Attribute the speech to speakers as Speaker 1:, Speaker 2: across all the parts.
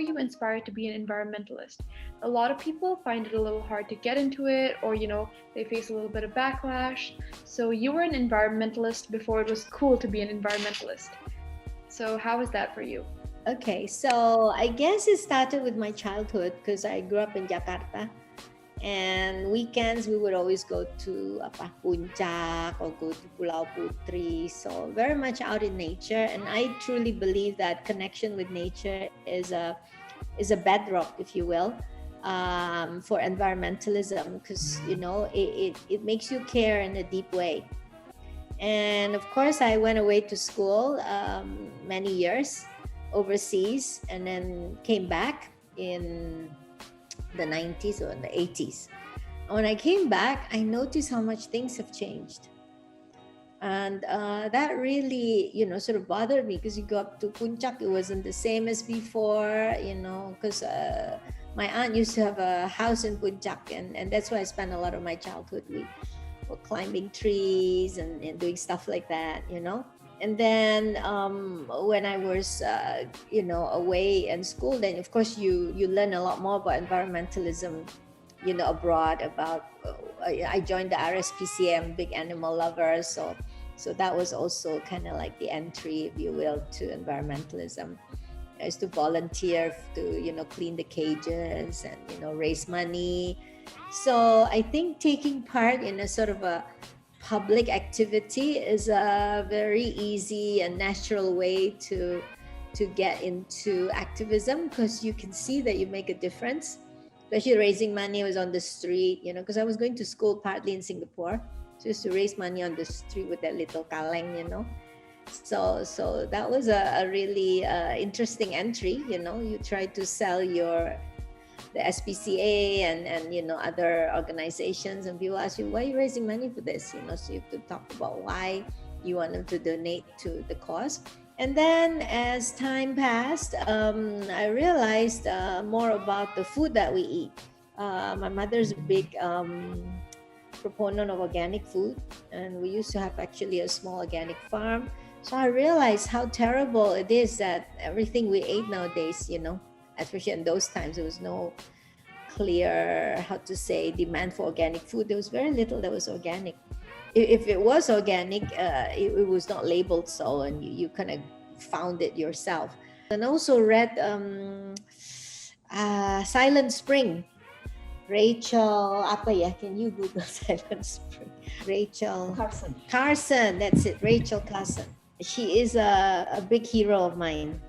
Speaker 1: were you inspired to be an environmentalist? A lot of people find it a little hard to get into it, or they face a little bit of backlash. So you were an environmentalist before it was cool to be an environmentalist. So how is that for you?
Speaker 2: Okay, so I guess it started with my childhood because I grew up in Jakarta. And weekends we would always go to Puncak or go to Pulau Putri. So very much out in nature, and I truly believe that connection with nature is a bedrock, if you will, for environmentalism, because it makes you care in a deep way. And of course, I went away to school many years overseas, and then came back in the 90s or in the 80s. When I came back, I noticed how much things have changed. And that really, sort of bothered me, because you go up to Puncak, it wasn't the same as before, because my aunt used to have a house in Puncak, and that's where I spent a lot of my childhood. We were climbing trees and doing stuff like that, And then when I was, away in school, then of course you learn a lot more about environmentalism, abroad. I joined the RSPCA. I'm a big animal lover, so that was also kind of like the entry, if you will, to environmentalism. I used to volunteer to clean the cages and raise money. So I think taking part in a sort of a public activity is a very easy and natural way to get into activism, because you can see that you make a difference. Especially raising money, I was on the street, because I was going to school partly in Singapore, so I used to raise money on the street with that little kaleng, So that was a really interesting entry. You try to sell the SPCA and other organizations, and people ask you, why are you raising money for this? So you have to talk about why you want them to donate to the cause. And then as time passed, I realized more about the food that we eat. My mother's a big proponent of organic food, and we used to have actually a small organic farm. So I realized how terrible it is that everything we ate nowadays, especially in those times, there was no clear, demand for organic food. There was very little that was organic. If it was organic, it was not labeled so, and you kind of found it yourself. And also read Silent Spring. Rachel, can you Google Silent Spring? Rachel Carson, that's it, Rachel Carson. She is a big hero of mine.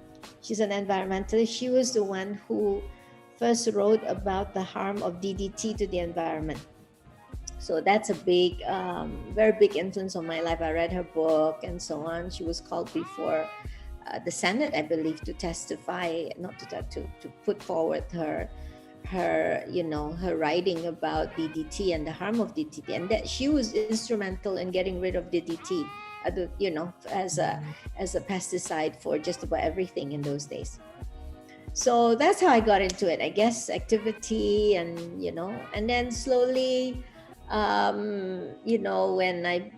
Speaker 2: She's an environmentalist. She was the one who first wrote about the harm of DDT to the environment. So that's a big, very big influence on my life. I read her book and so on. She was called before the Senate, I believe, to testify, not to put forward her writing about DDT and the harm of DDT, and that she was instrumental in getting rid of DDT, as a pesticide for just about everything in those days. So that's how I got into it, I guess, activity, and and then slowly, when I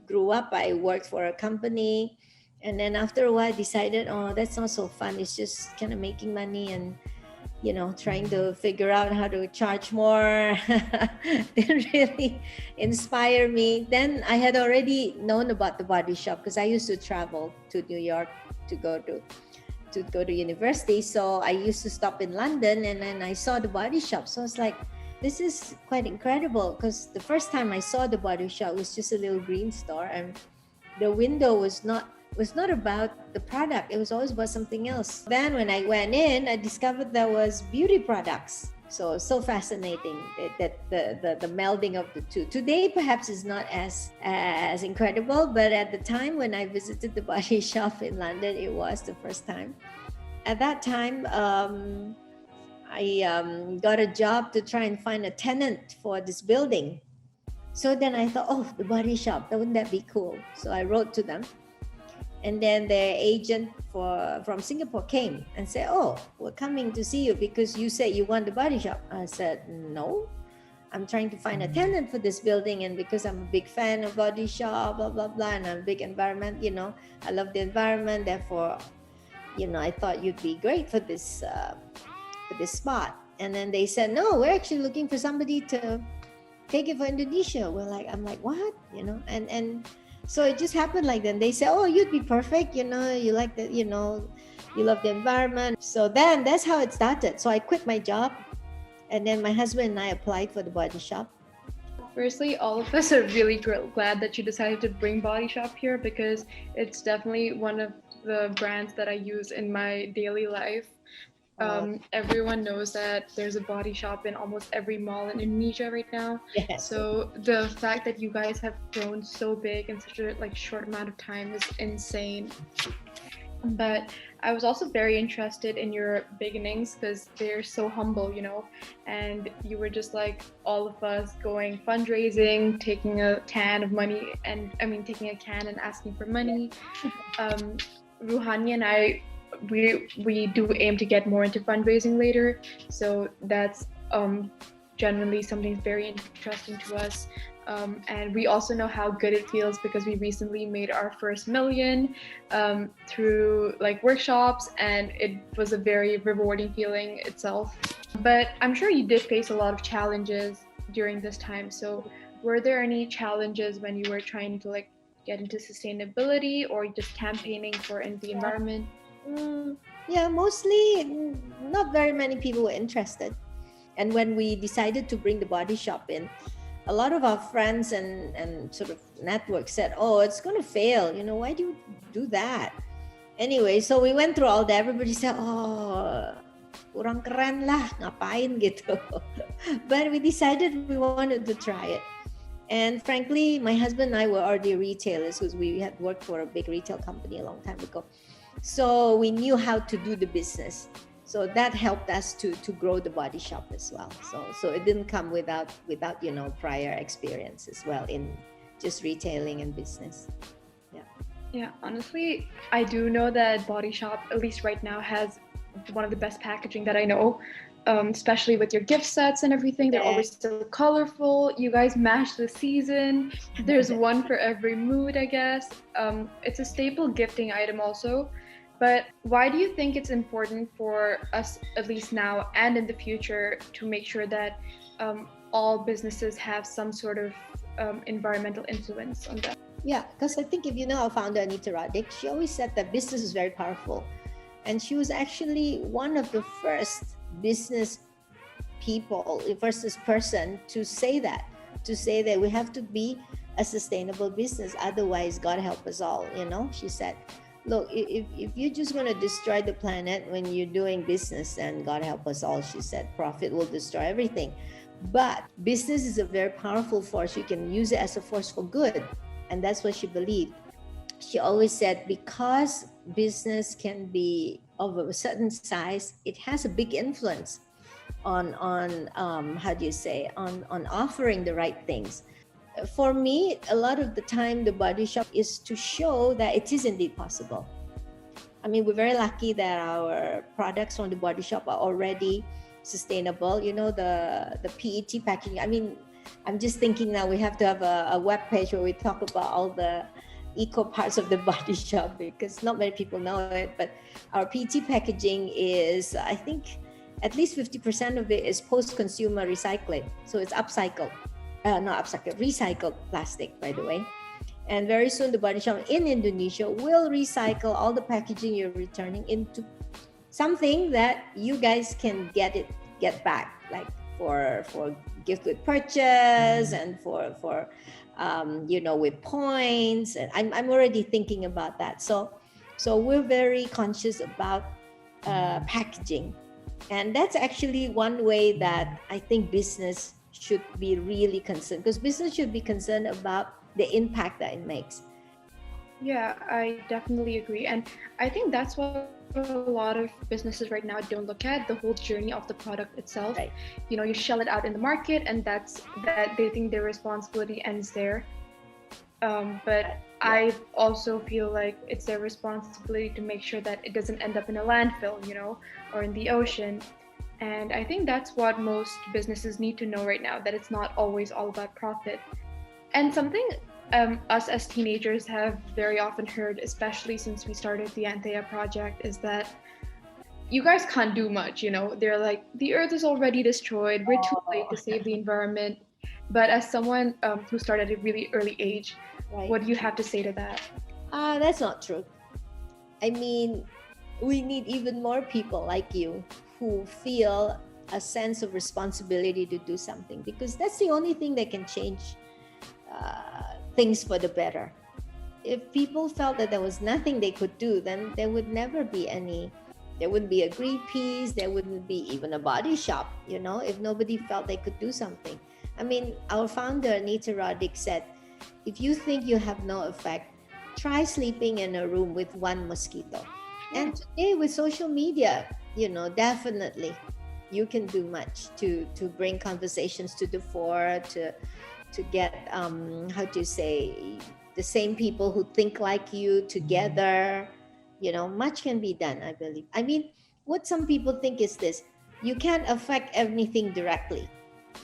Speaker 2: grew up, I worked for a company, and then after a while I decided, oh, that's not so fun. It's just kind of making money and trying to figure out how to charge more. Didn't really inspire me. Then I had already known about the Body Shop, because I used to travel to New York to go to university. So I used to stop in London, and then I saw the Body Shop. So I was like, this is quite incredible, because the first time I saw the Body Shop was just a little green store, and the window was not about the product. It was always about something else. Then when I went in, I discovered there was beauty products. So fascinating that the melding of the two. Today perhaps is not as incredible, but at the time when I visited the Body Shop in London, it was the first time. At that time, I got a job to try and find a tenant for this building. So then I thought, oh, the Body Shop, wouldn't that be cool? So I wrote to them. And then their agent from Singapore came and said, oh, we're coming to see you because you said you want the Body Shop. I said, no, I'm trying to find a tenant for this building, and because I'm a big fan of Body Shop, blah, blah, blah, and I'm a big environment, I love the environment, therefore, I thought you'd be great for this spot. And then they said, no, we're actually looking for somebody to take it for Indonesia. I'm like, what? And so it just happened like that. They said, oh, you'd be perfect. You like the, you love the environment. So then that's how it started. So I quit my job, and then my husband and I applied for the Body Shop.
Speaker 1: Firstly, all of us are really glad that you decided to bring Body Shop here, because it's definitely one of the brands that I use in my daily life. Everyone knows that there's a Body Shop in almost every mall in Indonesia right now.
Speaker 2: Yes.
Speaker 1: So the fact that you guys have grown so big in such a short amount of time is insane. But I was also very interested in your beginnings, because they're so humble, and you were just like all of us, going fundraising, taking a can of money, taking a can and asking for money. Ruhani and I, we do aim to get more into fundraising later, so that's genuinely something very interesting to us. And we also know how good it feels, because we recently made our first million through workshops, and it was a very rewarding feeling itself. But I'm sure you did face a lot of challenges during this time. So were there any challenges when you were trying to get into sustainability, or just campaigning for the environment?
Speaker 2: Yeah, mostly not very many people were interested. And when we decided to bring the Body Shop in, a lot of our friends and sort of network said, oh, it's going to fail. Why do you do that? Anyway, so we went through all that. Everybody said, oh, kurang keren lah, ngapain gitu. But we decided we wanted to try it. And frankly, my husband and I were already retailers, because we had worked for a big retail company a long time ago. So we knew how to do the business. So that helped us to grow the Body Shop as well. So it didn't come without prior experience as well in just retailing and business.
Speaker 1: Yeah, honestly, I do know that Body Shop, at least right now, has one of the best packaging that I know, especially with your gift sets and everything. They're always so colorful. You guys match the season. There's one for every mood, I guess. It's a staple gifting item also. But why do you think it's important for us, at least now and in the future, to make sure that all businesses have some sort of environmental influence on them?
Speaker 2: Yeah, because I think if you know our founder, Anita Radic, she always said that business is very powerful. And she was actually one of the first business person to say that we have to be a sustainable business. Otherwise, God help us all, she said. Look, if you're just going to destroy the planet when you're doing business, and God help us all, she said, profit will destroy everything. But business is a very powerful force. You can use it as a force for good. And that's what she believed. She always said, because business can be of a certain size, it has a big influence on offering the right things. For me, a lot of the time, the Body Shop is to show that it is indeed possible. We're very lucky that our products from the Body Shop are already sustainable. The PET packaging. I'm just thinking now we have to have a web page where we talk about all the eco parts of the Body Shop, because not many people know it. But our PET packaging is, I think, at least 50% of it is post-consumer recycling. So it's upcycled. Recycled plastic, by the way. And very soon the Body Shop in Indonesia will recycle all the packaging you're returning into something that you guys can get back, like for gift with purchase, and for with points. And I'm already thinking about that. So we're very conscious about packaging, and that's actually one way that I think business should be really concerned, because business should be concerned about the impact that it makes.
Speaker 1: Yeah, I definitely agree. And I think that's what a lot of businesses right now don't look at, the whole journey of the product itself.
Speaker 2: Right.
Speaker 1: You shell it out in the market, and that they think their responsibility ends there. But I also feel like it's their responsibility to make sure that it doesn't end up in a landfill, or in the ocean. And I think that's what most businesses need to know right now, that it's not always all about profit. And something us as teenagers have very often heard, especially since we started the Antheia project, is that you guys can't do much, you know. They're like, the earth is already destroyed, we're too late to save the environment. But as someone who started at a really early age,
Speaker 2: Right.
Speaker 1: what do you have to say to that?
Speaker 2: That's not true. I mean, we need even more people like you who feel a sense of responsibility to do something, because that's the only thing that can change things for the better. If people felt that there was nothing they could do, then there would never be any, there wouldn't be a Greenpeace, there wouldn't be even a Body Shop, you know, if nobody felt they could do something. I mean, our founder, Anita Roddick, said, if you think you have no effect, try sleeping in a room with one mosquito. And today with social media, you know, definitely you can do much to bring conversations to the fore, to get how to say, the same people who think like you together. You know, much can be done, I believe. I mean, what some people think is this: you can't affect anything directly.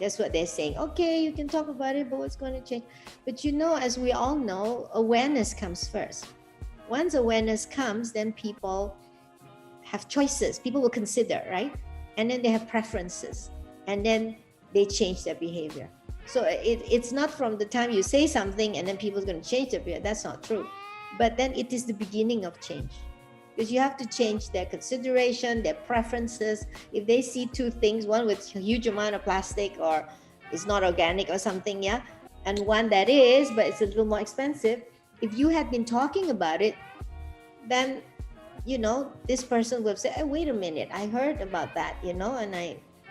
Speaker 2: That's what they're saying. Okay, you can talk about it, but what's going to change? But you know, as we all know, awareness comes first. Once awareness comes, then people have choices. People will consider, right? And then they have preferences. And then they change their behavior. So it's not from the time you say something and then people's going to change their behavior. That's not true. But then it is the beginning of change. Because you have to change their consideration, their preferences. If they see two things, one with a huge amount of plastic or is not organic or something, yeah, and one that is, but it's a little more expensive. If you had been talking about it, then, you know, this person would say, hey, wait a minute, I heard about that, you know, and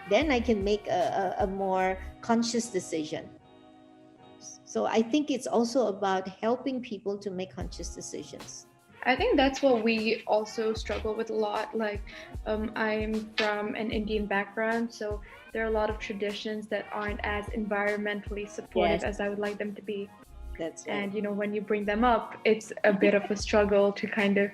Speaker 2: then I can make a more conscious decision. So I think it's also about helping people to make conscious decisions.
Speaker 1: I think that's what we also struggle with a lot. Like, I'm from an Indian background, so there are a lot of traditions that aren't as environmentally supportive
Speaker 2: Yes.
Speaker 1: as I would like them to be.
Speaker 2: That's right.
Speaker 1: And, you know, when you bring them up, it's a bit of a struggle to kind of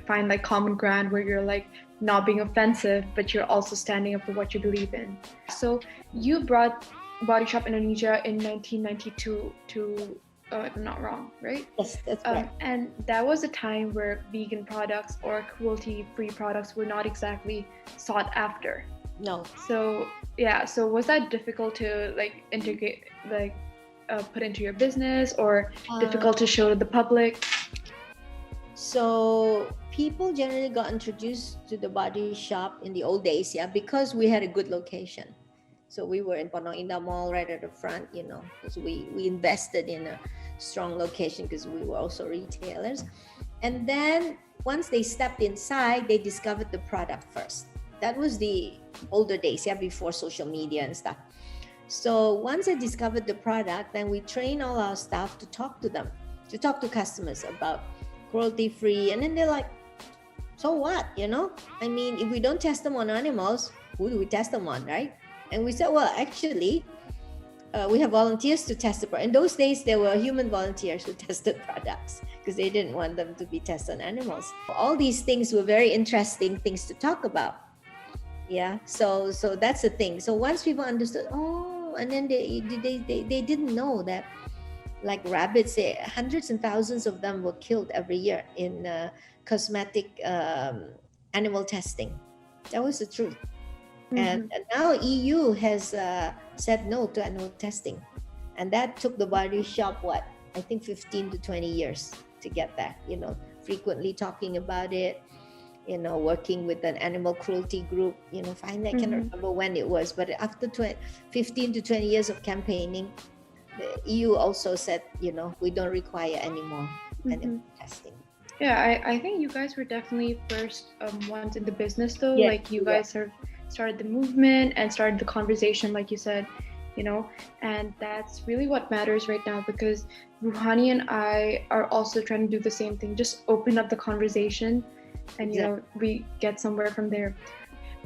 Speaker 1: find like common ground where you're like not being offensive, but you're also standing up for what you believe in. So you brought Body Shop Indonesia in 1992 to, if I'm not wrong, right?
Speaker 2: Yes, that's right.
Speaker 1: And that was a time where vegan products or cruelty-free products were not exactly sought after.
Speaker 2: No.
Speaker 1: So yeah, so was that difficult to like integrate, like put into your business, or difficult to show to the public?
Speaker 2: So people generally got introduced to the Body Shop in the old days, yeah, because we had a good location. So we were in Pondok Indah Mall right at the front, you know, because we invested in a strong location because we were also retailers. And then once they stepped inside, they discovered the product first. That was the older days, yeah, before social media and stuff. So once they discovered the product, then we train all our staff to talk to them, to talk to customers about cruelty-free. And then they're like, so what, you know? I mean, if we don't test them on animals, who do we test them on, right? And we said, well, actually, we have volunteers to test the product. In those days, there were human volunteers who tested products because they didn't want them to be tested on animals. All these things were very interesting things to talk about. Yeah, so that's the thing. So once people understood, and then they didn't know that, like rabbits, hundreds and thousands of them were killed every year in cosmetic animal testing. That was the truth. And now EU has said no to animal testing, and that took the Body Shop I think 15 to 20 years to get that, you know, frequently talking about it, you know, working with an animal cruelty group, you know, finally I cannot remember when it was, but after 15 to 20 years of campaigning, the EU also said, you know, we don't require any more animal testing.
Speaker 1: Yeah, I think you guys were definitely first ones in the business though.
Speaker 2: Yes,
Speaker 1: like you guys have started the movement and started the conversation, like you said, you know, and that's really what matters right now, because Ruhani and I are also trying to do the same thing, just open up the conversation, and you know, we get somewhere from there.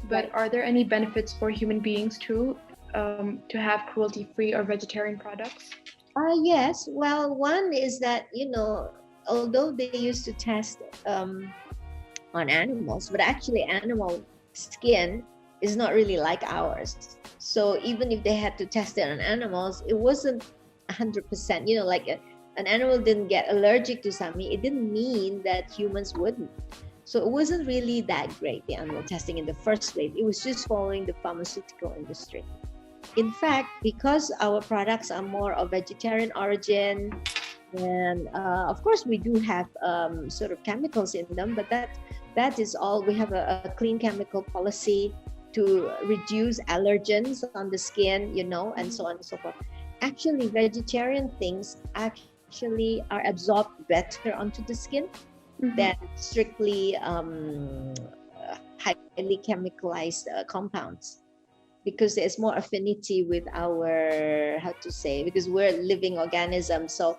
Speaker 1: But are there any benefits for human beings too, to have cruelty-free or vegetarian products?
Speaker 2: Yes. Well, one is that, you know, although they used to test on animals, but actually animal skin is not really like ours. So even if they had to test it on animals, it wasn't 100%, you know, like an animal didn't get allergic to something, it didn't mean that humans wouldn't. So it wasn't really that great, the animal testing in the first place. It was just following the pharmaceutical industry. In fact, because our products are more of vegetarian origin, and of course we do have sort of chemicals in them, but that is all. We have a clean chemical policy to reduce allergens on the skin, and so on and so forth. Actually, vegetarian things actually are absorbed better onto the skin than strictly highly chemicalized compounds, because there's more affinity with our, because we're living organisms. So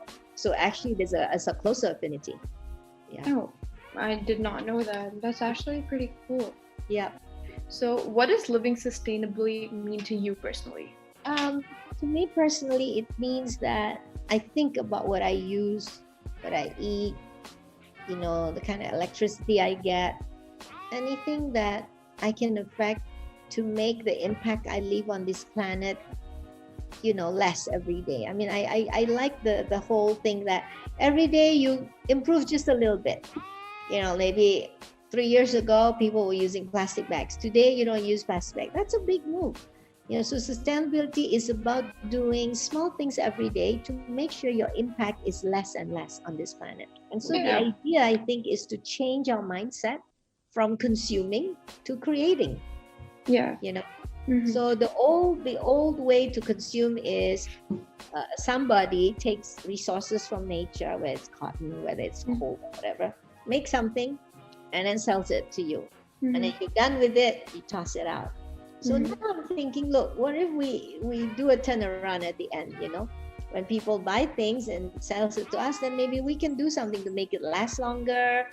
Speaker 2: actually there's a closer affinity. Yeah.
Speaker 1: Oh, I did not know that. That's actually pretty cool.
Speaker 2: Yeah.
Speaker 1: So what does living sustainably mean to you personally?
Speaker 2: To me personally, it means that I think about what I use, what I eat, the kind of electricity I get, anything that I can affect to make the impact I leave on this planet, less every day. I mean, I like the whole thing that every day you improve just a little bit. Maybe 3 years ago, people were using plastic bags. Today, you don't use plastic bags. That's a big move. So sustainability is about doing small things every day to make sure your impact is less and less on this planet. And so the idea, I think, is to change our mindset from consuming to creating.
Speaker 1: Yeah.
Speaker 2: So the old way to consume is somebody takes resources from nature, whether it's cotton, whether it's coal, whatever, make something and then sells it to you. And then you're done with it, you toss it out. So now I'm thinking, look, what if we do a turnaround at the end, when people buy things and sells it to us, then maybe we can do something to make it last longer,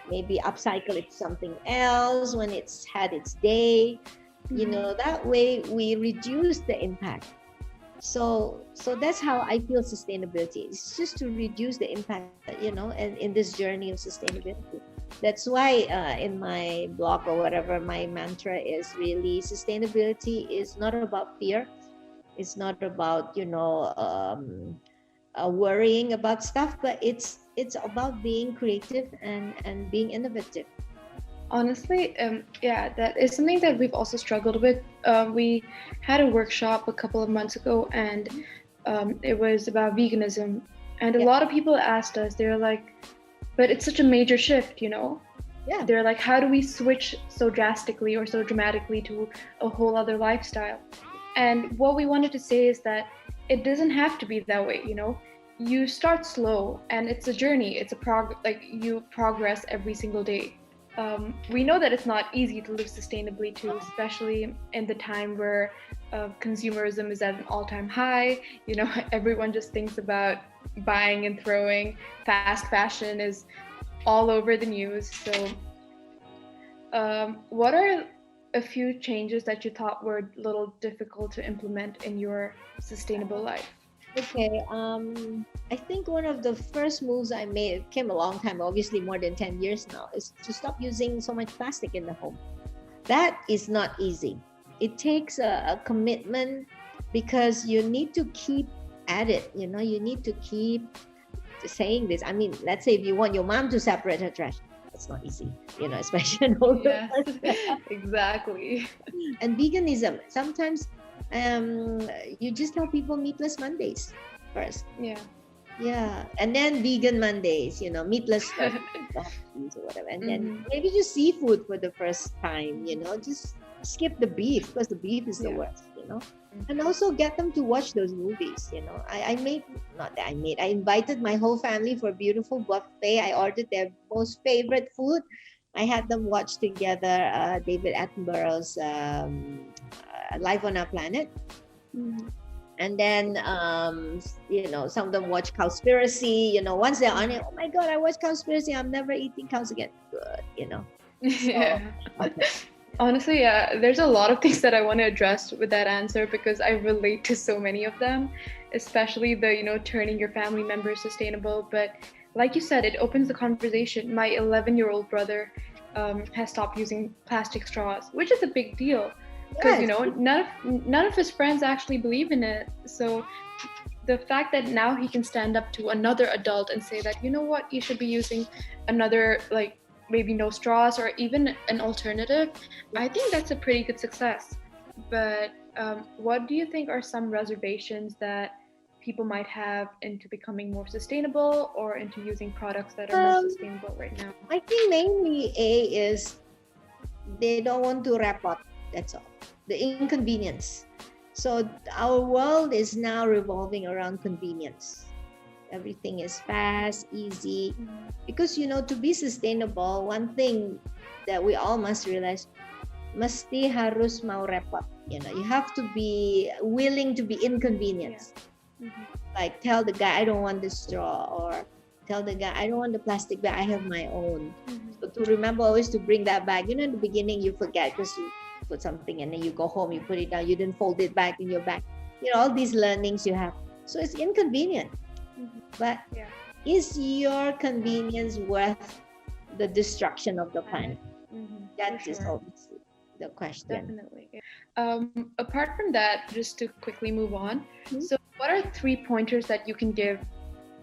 Speaker 2: maybe upcycle it to something else when it's had its day. That way we reduce the impact. So that's how I feel sustainability. It's just to reduce the impact, and in this journey of sustainability. That's why in my blog or whatever, my mantra is really sustainability is not about fear. It's not about, worrying about stuff, but it's about being creative and being innovative.
Speaker 1: Honestly, that is something that we've also struggled with. We had a workshop a couple of months ago, and it was about veganism. And a lot of people asked us, they're like, but it's such a major shift,
Speaker 2: Yeah.
Speaker 1: They're like, how do we switch so drastically or so dramatically to a whole other lifestyle? And what we wanted to say is that it doesn't have to be that way, You start slow, and it's a journey. It's you progress every single day. We know that it's not easy to live sustainably too, especially in the time where consumerism is at an all-time high. Everyone just thinks about buying and throwing. Fast fashion is all over the news. So what are a few changes that you thought were a little difficult to implement in your sustainable life?
Speaker 2: Okay, I think one of the first moves I made, it came a long time, obviously more than 10 years now, is to stop using so much plastic in the home. That is not easy. It takes a commitment, because you need to keep at it, you need to keep saying this. I mean, let's say if you want your mom to separate her trash, it's not easy, especially an older person.
Speaker 1: Exactly.
Speaker 2: And veganism, sometimes you just tell people meatless Mondays first. Yeah, and then vegan Mondays, meatless or whatever, and then maybe just seafood for the first time, just skip the beef, because the beef is the worst, and also get them to watch those movies. I invited my whole family for a beautiful buffet. I ordered their most favorite food. I had them watch together David Attenborough's Life on Our Planet. And then, some of them watch Cowspiracy. Once they're on it, oh my God, I watched Cowspiracy. I'm never eating cows again. Good,
Speaker 1: Yeah. Okay. Honestly, there's a lot of things that I want to address with that answer, because I relate to so many of them, especially the, turning your family members sustainable. But like you said, it opens the conversation. My 11-year-old brother has stopped using plastic straws, which is a big deal. Because none of his friends actually believe in it. So the fact that now he can stand up to another adult and say that, you know what, you should be using another, like maybe no straws or even an alternative, I think that's a pretty good success. But what do you think are some reservations that people might have into becoming more sustainable or into using products that are more sustainable right now?
Speaker 2: I think mainly A is they don't want to repot. That's all. The inconvenience. So our world is now revolving around convenience. Everything is fast, easy. Because, you know, to be sustainable, one thing that we all must realize, mesti harus mau repot. You know, you have to be willing to be inconvenienced. Yeah. Like tell the guy, I don't want the straw, or tell the guy, I don't want the plastic bag, I have my own. So to remember always to bring that bag. You know, in the beginning you forget because you put something and then you go home, you put it down, you didn't fold it back in your bag. You know, all these learnings you have. So it's inconvenient. But is your convenience worth the destruction of the planet? That is always the question.
Speaker 1: Definitely. Apart from that, just to quickly move on, so what are 3 pointers that you can give,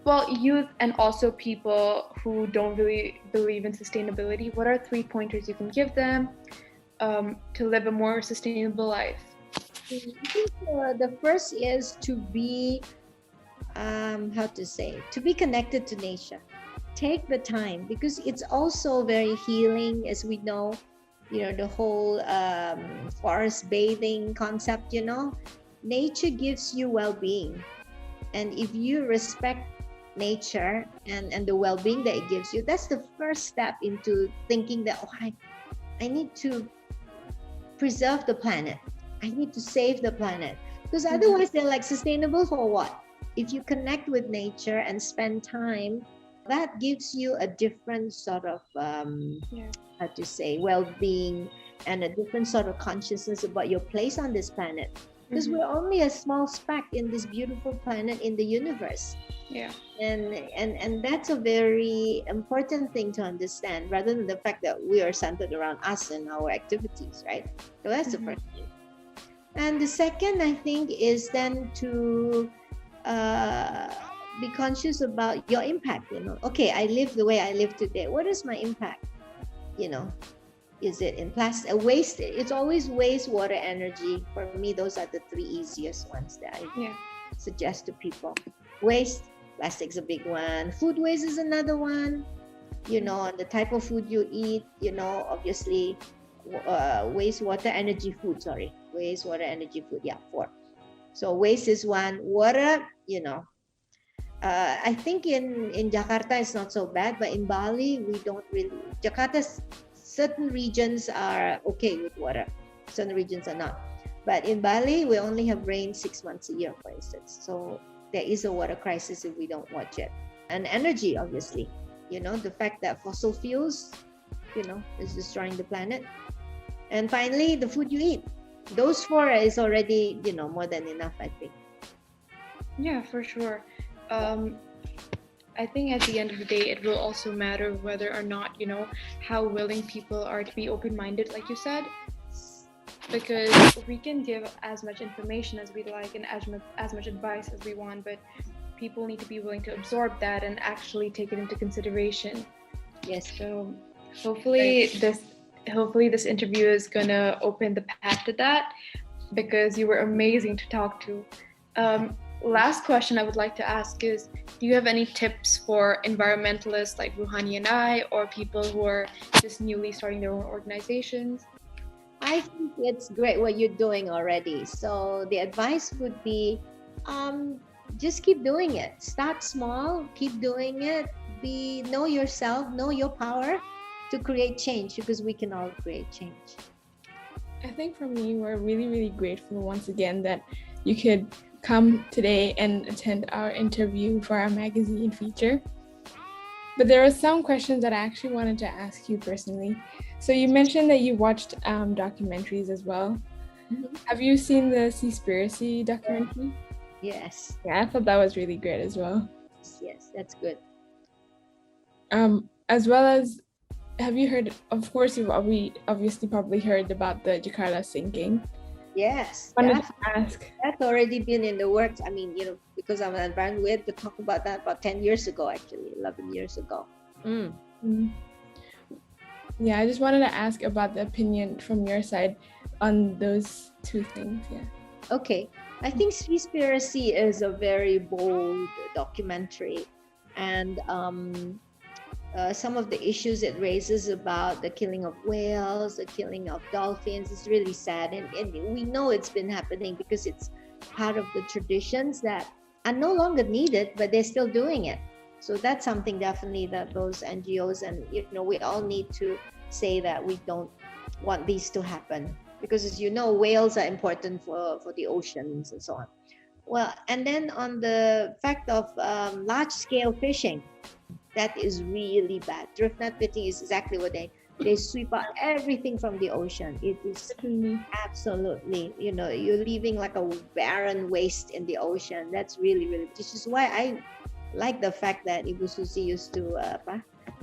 Speaker 1: well, youth and also people who don't really believe in sustainability? What are 3 pointers you can give them to live a more sustainable life?
Speaker 2: I think the first is to be to be connected to nature. Take the time, because it's also very healing, as we know, you know, the whole forest bathing concept, you know, nature gives you well-being. And if you respect nature and the well-being that it gives you, that's the first step into thinking that, oh, I need to preserve the planet. I need to save the planet. Because otherwise they're like, sustainable for what? If you connect with nature and spend time, that gives you a different sort of, well-being, and a different sort of consciousness about your place on this planet. Because we're only a small speck in this beautiful planet in the universe.
Speaker 1: Yeah.
Speaker 2: And that's a very important thing to understand, rather than the fact that we are centered around us and our activities, right? So that's the first thing. And the second, I think, is then to be conscious about your impact. You know, okay, I live the way I live today. What is my impact? You know, is it in plastic waste? It's always waste, water, energy. For me, those are the 3 easiest ones that I suggest to people. Waste, plastic's a big one. Food waste is another one. You know, the type of food you eat. You know, obviously, waste, water, energy, food. Sorry, waste, water, energy, food. Yeah, 4. So waste is one. Water, you know, I think in Jakarta it's not so bad, but in Bali we don't really. Jakarta's certain regions are okay with water, certain regions are not. But in Bali we only have rain 6 months a year, for instance. So there is a water crisis if we don't watch it. And energy, obviously, you know, the fact that fossil fuels, you know, is destroying the planet. And finally, the food you eat. Those 4 is already, you know, more than enough, I think.
Speaker 1: Yeah, for sure. I think at the end of the day, it will also matter whether or not, you know, how willing people are to be open-minded, like you said, because we can give as much information as we like and as much advice as we want, but people need to be willing to absorb that and actually take it into consideration.
Speaker 2: Yes.
Speaker 1: So hopefully this interview is gonna open the path to that, because you were amazing to talk to. Last question I would like to ask is, do you have any tips for environmentalists like Ruhani and I, or people who are just newly starting their own organizations?
Speaker 2: I think it's great what you're doing already. So the advice would be, just keep doing it. Start small, keep doing it. Know yourself, know your power to create change, because we can all create change.
Speaker 3: I think for me, we're really, really grateful once again that you could come today and attend our interview for our magazine feature. But there are some questions that I actually wanted to ask you personally. So you mentioned that you watched documentaries as well. Have you seen the Seaspiracy documentary?
Speaker 2: Yes.
Speaker 3: Yeah, I thought that was really great as well.
Speaker 2: Yes, that's good.
Speaker 3: As well as, have you heard, of course you've obviously probably heard about the Jakarta sinking.
Speaker 2: Yes,
Speaker 3: I wanted to ask.
Speaker 2: That's already been in the works. I mean, you know, the because I'm an environment. We had to talk about that about 10 years ago, actually, 11 years ago.
Speaker 3: Yeah, I just wanted to ask about the opinion from your side on those two things. Yeah.
Speaker 2: Okay, I think Seaspiracy is a very bold documentary, and some of the issues it raises about the killing of whales, the killing of dolphins is really sad, and we know it's been happening because it's part of the traditions that are no longer needed, but they're still doing it. So that's something definitely that those NGOs and we all need to say that we don't want these to happen, because as you know, whales are important for the oceans and so on. Well, and then on the fact of large scale fishing, that is really bad. Drift net fishing is exactly what they sweep out everything from the ocean. It is absolutely, you're leaving like a barren waste in the ocean. That's really, really, which is why I like the fact that Ibu Suzy used to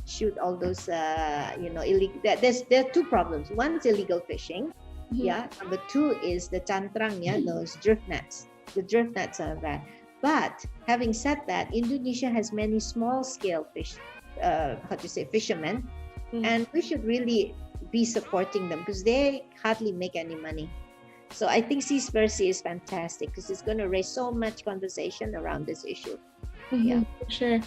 Speaker 2: shoot all those, illegal. There are two problems. One is illegal fishing. Yeah. Number two is the cantrang, those drift nets. The drift nets are bad. But having said that, Indonesia has many small-scale fishermen, and we should really be supporting them because they hardly make any money. So I think Seaspiracy is fantastic because it's going to raise so much conversation around this issue. Yeah,
Speaker 3: for sure.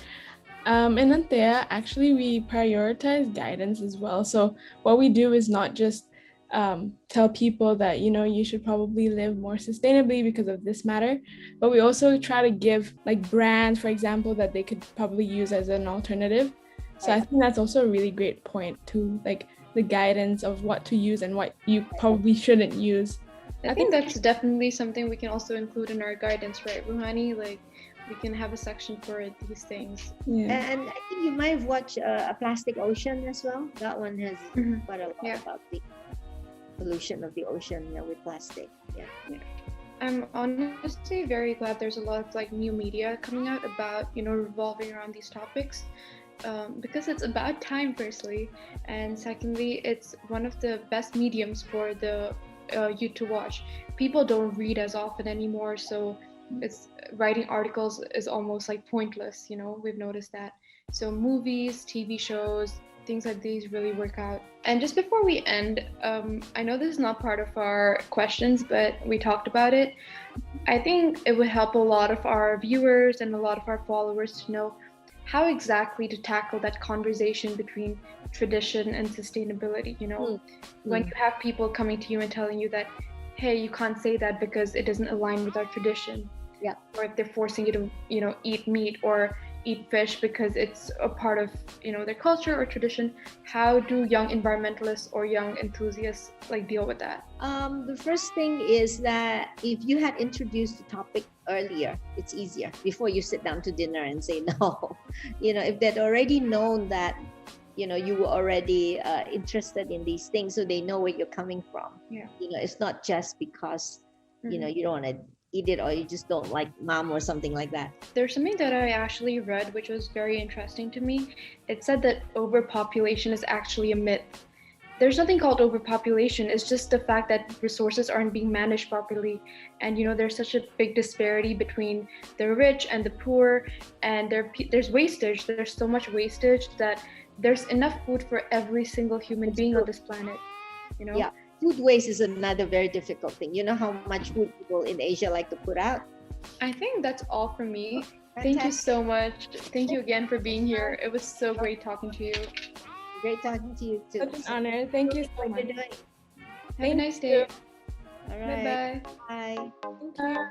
Speaker 3: In Antheia, actually, we prioritize guidance as well. So what we do is not just tell people that you should probably live more sustainably because of this matter, but we also try to give like brands, for example, that they could probably use as an alternative. So I think that's also a really great point to like the guidance of what to use and what you probably shouldn't use.
Speaker 1: I think that's definitely something we can also include in our guidance, right, Ruhani? Like we can have a section for these things.
Speaker 2: Yeah. And I think you might have watched A Plastic Ocean as well. That one has quite a lot about the pollution of the ocean with plastic.
Speaker 1: I'm honestly very glad there's a lot of like new media coming out about revolving around these topics, because it's about time, firstly, and secondly, it's one of the best mediums for the youth to watch. People don't read as often anymore, so it's writing articles is almost like pointless. We've noticed that. So movies, TV shows, things like these really work out. And just before we end, I know this is not part of our questions, but we talked about it. I think it would help a lot of our viewers and a lot of our followers to know how exactly to tackle that conversation between tradition and sustainability. When you have people coming to you and telling you that, hey, you can't say that because it doesn't align with our tradition.
Speaker 2: Yeah.
Speaker 1: Or if they're forcing you to, eat meat or eat fish because it's a part of their culture or tradition. How do young environmentalists or young enthusiasts like deal with that?
Speaker 2: The first thing is that if you had introduced the topic earlier, it's easier before you sit down to dinner and say no. If they'd already known that you were already interested in these things, so they know where you're coming from. It's not just because you don't want to eat it or you just don't like mom or something like that.
Speaker 1: There's something that I actually read which was very interesting to me. It said that overpopulation is actually a myth. There's nothing called overpopulation. It's just the fact that resources aren't being managed properly, and there's such a big disparity between the rich and the poor, and there's wastage. There's so much wastage that there's enough food for every single human being on this planet.
Speaker 2: Yeah. Food waste is another very difficult thing. You know how much food people in Asia like to put out?
Speaker 1: I think that's all from me. Thank you so much. Thank you again for being here. It was so great talking to you.
Speaker 2: Great talking to you too.
Speaker 3: Such an honor. Thank you so much.
Speaker 1: Have a nice day.
Speaker 2: All right.
Speaker 1: Bye-bye.
Speaker 2: Bye.
Speaker 3: Thank you.